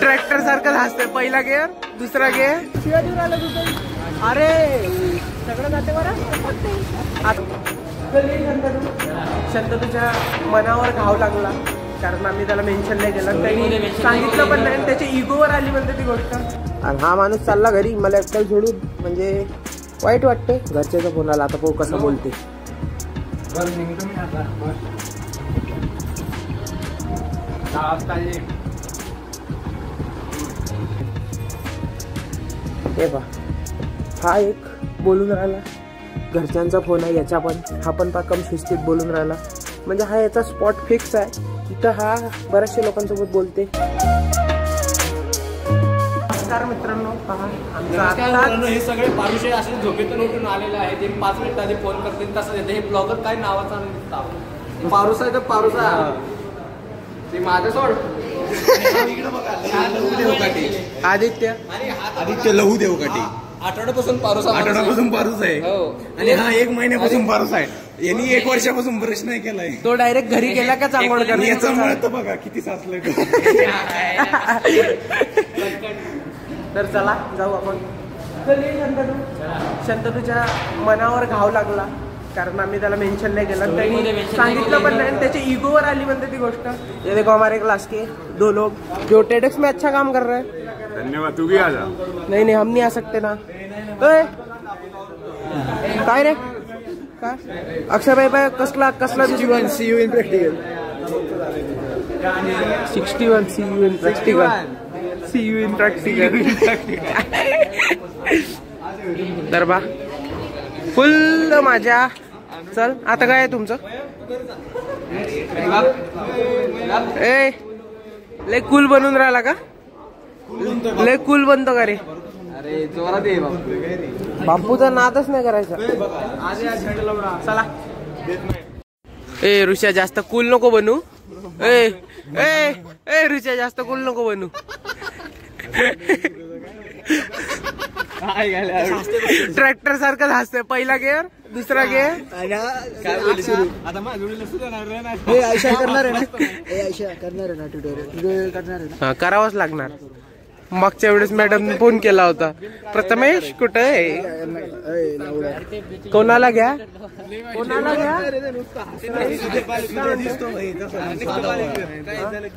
Tractor सारखं हसते. पहिला गेअर, दुसरा गेअर. अरे सगळं जाते बरं. शंतनूच्या मनावर घाव लागला कारण आम्ही त्याला मेन्शन नाही केलं. त्यांनी सांगितलं पण नाही. त्याच्या इगोवर आली म्हणते ती गोष्ट. आणि हा माणूस चालला घरी मला एकट्याला सोडून. म्हणजे वाईट वाटते. घरच्याचा फोन आला. आता पाहू कसं बोलते. हे पहा, हा एक बोलून राहिला. घरच्यांचा फोन आहे याचा पण. हा पण पा कम शिस्तीत बोलून राहिला. म्हणजे हा याचा स्पॉट फिक्स आहे. इथं हा बऱ्याचशा लोकांसोबत बोलते. नमस्कार मित्रांनो, पहा हे सगळे पारुशे असे झोपेतून उठून आलेले आहेत. ते 5 मिनिट आधी फोन करतील तसं येते. हे ब्लॉगर काय नावाचा पारुसा आहे तर पारुसा ते माझं सोड. आदित्य लहू देवकाठी आठवड्यापासून पारुसा आहे. आणि हा 1 महिन्यापासून पारुसा आहे. यांनी 1 वर्षापासून ब्रश नाही केलाय. तो डायरेक्ट घरी गेला का चांगलं याचा म्हणत बघा किती साचलंय. तर चला जाऊ आपण. शंतनूच्या मनावर घाव लागला कारण आम्ही त्याला मेन्शन नहीं केला. त्यांनी सांगितलं पण नाही. त्याच्या इगोवर आली म्हणते ती गोष्ट. ये देखो हमारे क्लास के 2 लोग जो टेडेक्स में अच्छा काम कर रहे हैं. धन्यवाद. तू भी आ जा. नहीं हम नहीं आ सकते ना. काय रे काय अक्षय भाई कसला कसला 61 see you in practical. 61 see you in practical. See you in practical. दरबा फुल माझ्या. चल आता काय आहे तुमचं. ए लय कूल बनून राहिला का. लय कूल बनतो का रे. अरे जोरात ये बापूचा नादच नाही करायचा. चला. ए ऋषा जास्त कूल नको बनू. ए ए ए ऋषा जास्त कूल नको बनू. ट्रॅक्टर सारखं हसते. पहिला गेअर, दुसरा गेअर. हा करावंच लागणार. मागच्या वेळेस मॅडम फोन केला होता. प्रथमेश कुठे आहे. कोणाला घ्या कोणाला घ्या.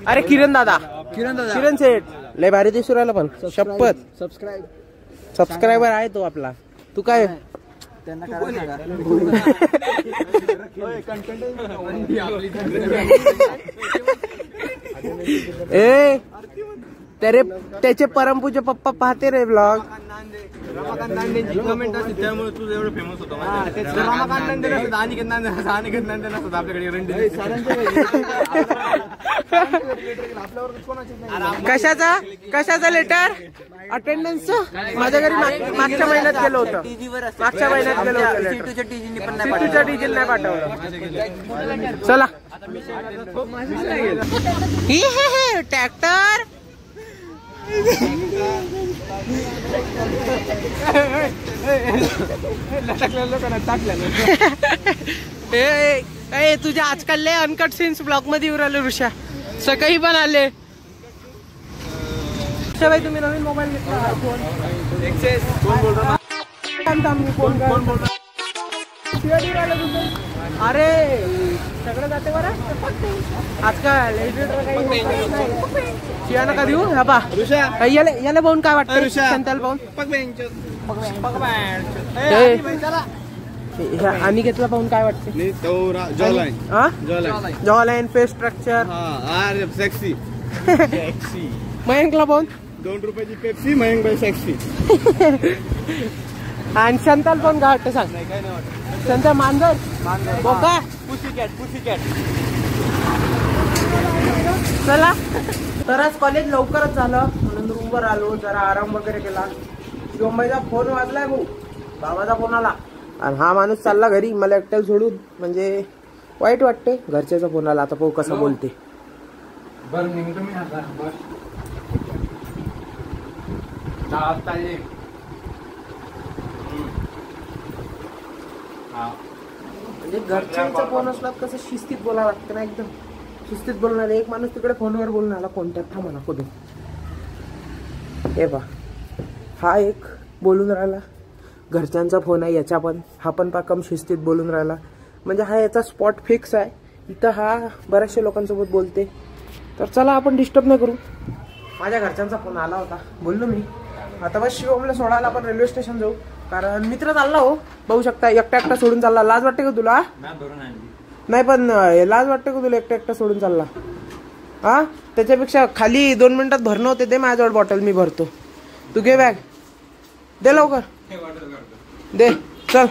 अरे किरण दादा किरण सेठ लय भारी दिसू राहिला. पण शपथ सबस्क्रायबर आहे तो आपला. तू काय ए तेरे त्याचे परमपूज्य पप्पा पाहते रे ब्लॉग. कमेंट असते त्यामुळे तू एवढं फेमस होतो. कशाचा लेटर अटेंडन्सचं. माझ्या घरी मागच्या महिन्यात गेलो होतं. मागच्या महिन्यात गेलो होतं. सीटूच्या डीजील नाही पाठवलं. चला ट्रॅक्टर. तुझ्या आजकाल लय अनकट सीन्स ब्लॉग मध्ये येऊ राहिले ऋषा. सकाळी पण आले. भाई तुम्ही नवीन मोबाईल घेतला फोन. अरे सगळं जाते बरं आजकाल. शिया नका देऊ. हा पा याला पाहून काय वाटतं. संताला पाहून आणि घेतला पाहून काय वाटते. जॉ लाईन फेस स्ट्रक्चर सेक्सी. मयंकला पाहून 2 रुपयाची पेप्सी. मयंक बाई सेक्सी. आणि संताल पाहून काय वाटतं सांग. संता मांजर बोका. चला तर आज कॉलेज लवकरच झालं म्हणून रूमवर आलो. जरा आराम वगैरे केला. शिवमचा फोन वाजलाय भाऊ. बाबाचा फोन आला. आणि हा माणूस चालला घरी मला एकट्याला सोडून. म्हणजे वाईट वाटते. घरच्याचा फोन आला. आता पाहू कसं बोलते. म्हणजे घरच्यांचा फोन असला कसं शिस्तीत बोलावं लागतं ना, एकदम शिस्तीत बोलणार. एक माणूस तिकडे फोनवर बोलून आला कोणत्यात, थांबा ना कुठे. हे बा, हा एक बोलून राहिला, घरच्यांचा फोन आहे याच्या पण, हा पण कम शिस्तीत बोलून राहिला. म्हणजे हा याचा स्पॉट फिक्स आहे. इथं हा बऱ्याचशा लोकांसोबत बोलते. तर चला आपण डिस्टर्ब नाही करू. माझ्या घरच्यांचा फोन आला होता, बोललो मी. आता बस शिवमला सोडायला आपण रेल्वे स्टेशन जाऊ, कारण मित्र चालला हो, बघू शकता एकटा एकटा सोडून चालला. लाज वाटते का तुला? नाही पण लाज वाटते का तुला एकटा एकटा सोडून चालला? हा, त्याच्यापेक्षा खाली 2 मिनिटात भरणं होते. दे माझ्याजवळ बॉटल, मी भरतो. तू घे बॅग, दे लवकर दे. चल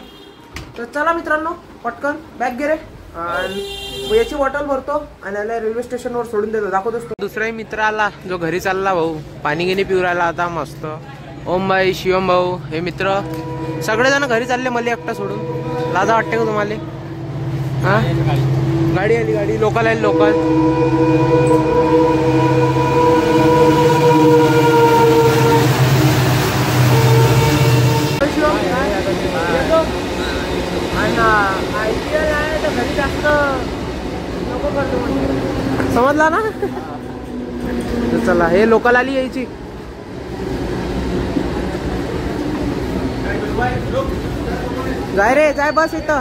तर चला मित्रांनो, पटकन बॅग घे रे, आणि याची बॉटल भरतो आणि याला रेल्वे स्टेशनवर सोडून देतो. दाखवतोस. दुसराही मित्र आला जो घरी चालला. भाऊ पाणी गिनी पिऊ राहिला आता मस्त. ओम भाई, शिवम भाऊ, हे मित्र सगळेजण घरी चालले, मला एकटा सोडून. लाजा वाटते का तुम्हाला? हा, गाडी आली, गाडी लोकल आहे, लोकल. समजला ना? चला, हे लोकल आली यायची. जाय रे, जाय बस इथं.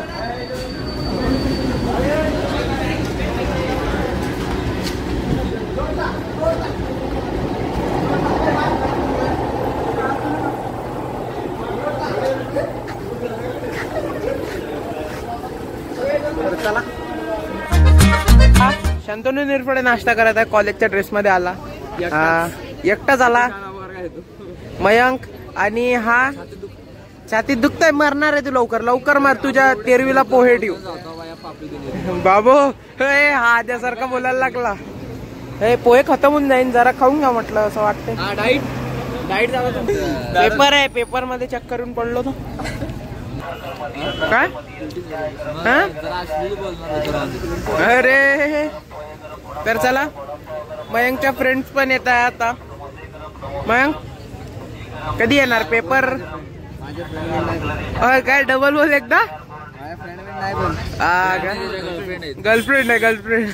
चला, शांतनू निरफडे नाश्ता करत आहे, कॉलेजच्या ड्रेसमध्ये आला. एकटाच आला. मयंक आणि हा छातीत दुखतंय, मरणार आहे तू. लवकर लवकर मार, तुझ्या तेरवीला पोहे ठेव. बाबू हे हा आद्यासारखा बोलायला लागला. हे पोहे खतम होऊन जाईन, जरा खाऊन घ्या म्हटलं असं वाटतंय. डाईट डाईट झाला तुमचं. पेपर आहे, पेपर मध्ये चेक करून पडलो तो. काय? अरे तर चला, मयंकच्या फ्रेंड्स पण येत आहे आता. मयंक कधी येणार पेपर? काय डबल बोल एकदा? गर्लफ्रेंड आहे, गर्लफ्रेंड.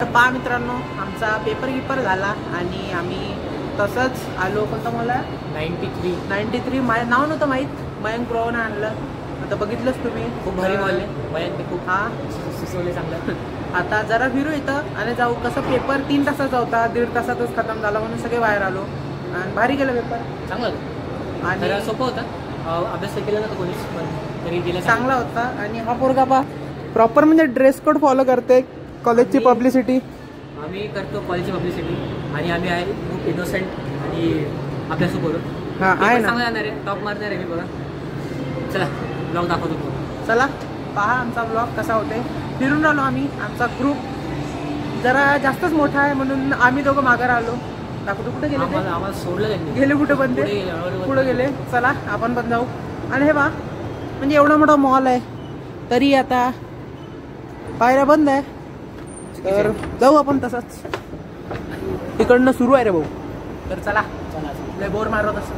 तर पहा मित्रांनो, आमचा पेपर झाला आणि आम्ही तसंच आलो. कोणतं मला 93 माझं नाव नव्हतं माहीत. मयंक प्रोने आणलं. आता बघितलंच तुम्ही, खूप भारी मॉल आहे. मयंक खूप सुचवले चांगलं. आता जरा फिरू इथं आणि जाऊ. कसं पेपर 3 तासाचा होता, 1.5 तासातच खतम झाला म्हणून सगळे बाहेर आलो. आणि भारी गेलं पेपर, चांगलं आणि सोपं होतं. अभ्यास केला नव्हता कोणीच, पण तरी गेला, चांगला होता. आणि हा पोरगा पा प्रॉपर म्हणजे ड्रेस कोड फॉलो करते. कॉलेजची पब्लिसिटी आम्ही करतो, कॉलेजची पब्लिसिटी. आणि आम्ही आहे खूप इनोसेंट आणि अभ्यास करून. हा आहे ना, चांगला जाणार आहे, टॉप मारणार आहे मी बघा. चला ब्लॉग दाखवतो. चला पहा आमचा ब्लॉग कसा होते. फिरून राहिलो आम्ही. आमचा ग्रुप जरा जास्तच मोठा आहे म्हणून आम्ही दोघं मागे राहिलो. दाखवतो कुठे गेले, आम्हाला सोडलं गेले कुठे पण ते पुढे गेले. चला आपण पण जाऊ. आणि हे बा म्हणजे एवढा मोठा मॉल आहे तरी आता पायऱ्या बंद आहे, तर जाऊ आपण तसंच. इकडनं सुरू आहे रे भाऊ. तर चला, लय बोर मारत असं.